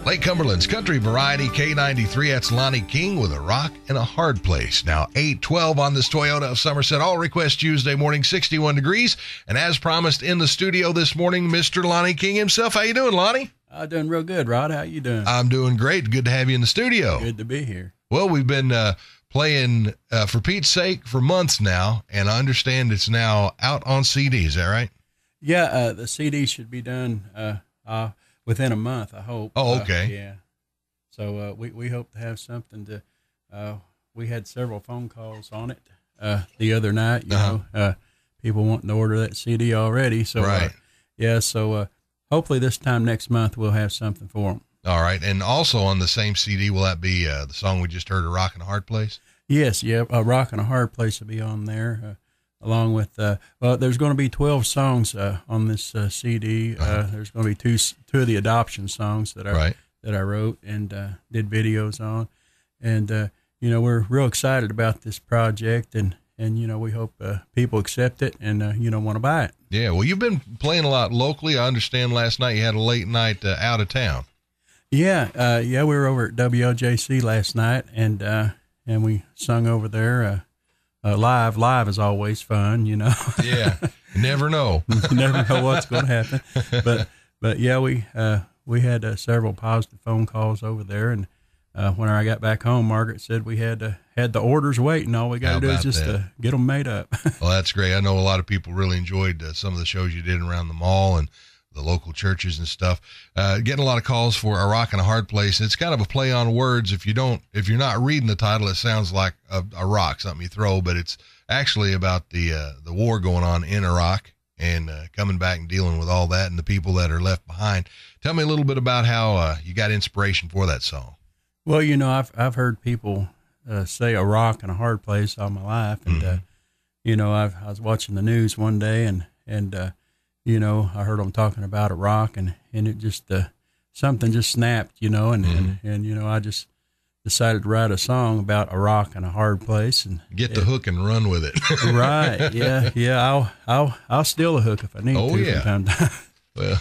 Lake Cumberland's Country Variety K93. That's Lonnie King with A Rock in a Hard Place. Now 8:12 on this Toyota of Somerset. All request Tuesday morning, 61 degrees. And as promised in the studio this morning, Mr. Lonnie King himself. How you doing, Lonnie? I'm doing real good, Rod. How you doing? I'm doing great. Good to have you in the studio. Good to be here. Well, we've been playing For Pete's Sake for months now, and I understand it's now out on CD. Is that right? Yeah, the CD should be done within a month, I hope. Oh, okay. Yeah. So we hope to have something to. We had several phone calls on it the other night. You know, people wanting to order that CD already. So right. So hopefully this time next month we'll have something for them. All right, and also on the same CD, will that be the song we just heard, A Rock in a Hard Place? Yes, yeah, A Rock in a Hard Place will be on there. Along with, there's going to be 12 songs on this CD. There's going to be two of the adoption songs that I wrote and did videos on, and you know, we're real excited about this project, and you know, we hope people accept it and you know, want to buy it. Yeah, well, you've been playing a lot locally. I understand last night you had a late night out of town. Yeah, we were over at WLJC last night, and we sung over there. Live is always fun, you know. Yeah, you never know. You never know what's going to happen. But yeah, we had several positive phone calls over there, and when I got back home, Margaret said we had the orders waiting. All we got to do is just get them made up. Well, that's great. I know a lot of people really enjoyed some of the shows you did around the mall and the local churches and stuff. Getting a lot of calls for A Rock in a Hard Place. It's kind of a play on words. If you're not reading the title, it sounds like a rock, something you throw, but it's actually about the war going on in Iraq and coming back and dealing with all that and the people that are left behind. Tell me a little bit about how you got inspiration for that song. Well, you know, I've heard people say a rock in a hard place all my life, and you know, I was watching the news one day, and you know, I heard them talking about a rock, and it just, something just snapped, you know, and you know, I just decided to write a song about a rock in a hard place and get the hook and run with it. Right. Yeah. I'll steal a hook if I need to from time to time. Well,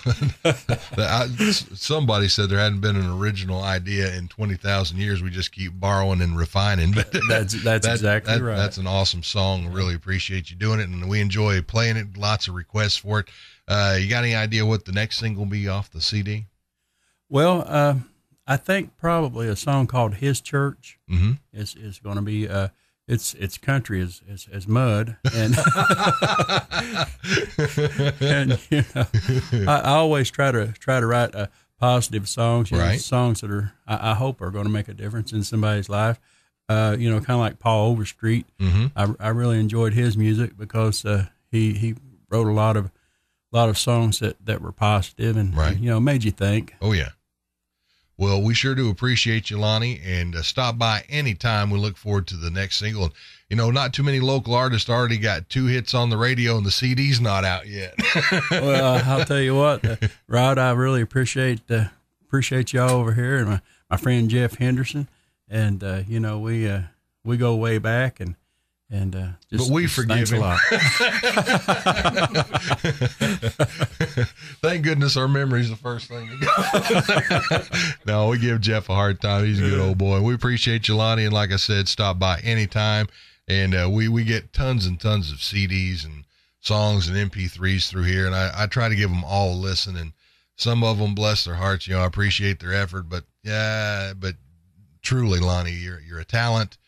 somebody said there hadn't been an original idea in 20,000 years. We just keep borrowing and refining. But that's exactly right. That's an awesome song. Really appreciate you doing it, and we enjoy playing it. Lots of requests for it. You got any idea what the next single will be off the CD? Well, I think probably a song called His Church is going to be. It's country as mud, and and you know, I always try to write positive songs, you know, songs that are I hope are going to make a difference in somebody's life. You know, kind of like Paul Overstreet. I really enjoyed his music because he wrote a lot of songs that were positive and you know, made you think. Oh yeah. Well, we sure do appreciate you, Lonnie, and stop by anytime. We look forward to the next single. And, you know, not too many local artists already got 2 hits on the radio, and the CD's not out yet. Well, I'll tell you what, Rod, I really appreciate y'all over here, and my friend Jeff Henderson, and you know, we go way back, and but we forgive him. A lot. Thank goodness our memory's the first thing to go. No, we give Jeff a hard time. He's a good old boy. We appreciate you, Lonnie, and like I said, stop by anytime. And we get tons and tons of CDs and songs and MP3s through here, and I try to give them all a listen. And some of them, bless their hearts, you know, I appreciate their effort. But truly, Lonnie, you're a talent.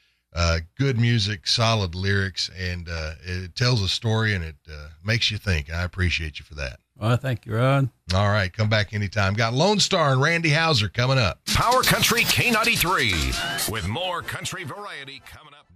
Good music, solid lyrics, and it tells a story, and it makes you think. I appreciate you for that. Well, thank you, Rod. All right, come back anytime. Got Lone Star and Randy Houser coming up. Power Country K93 with more country variety coming up.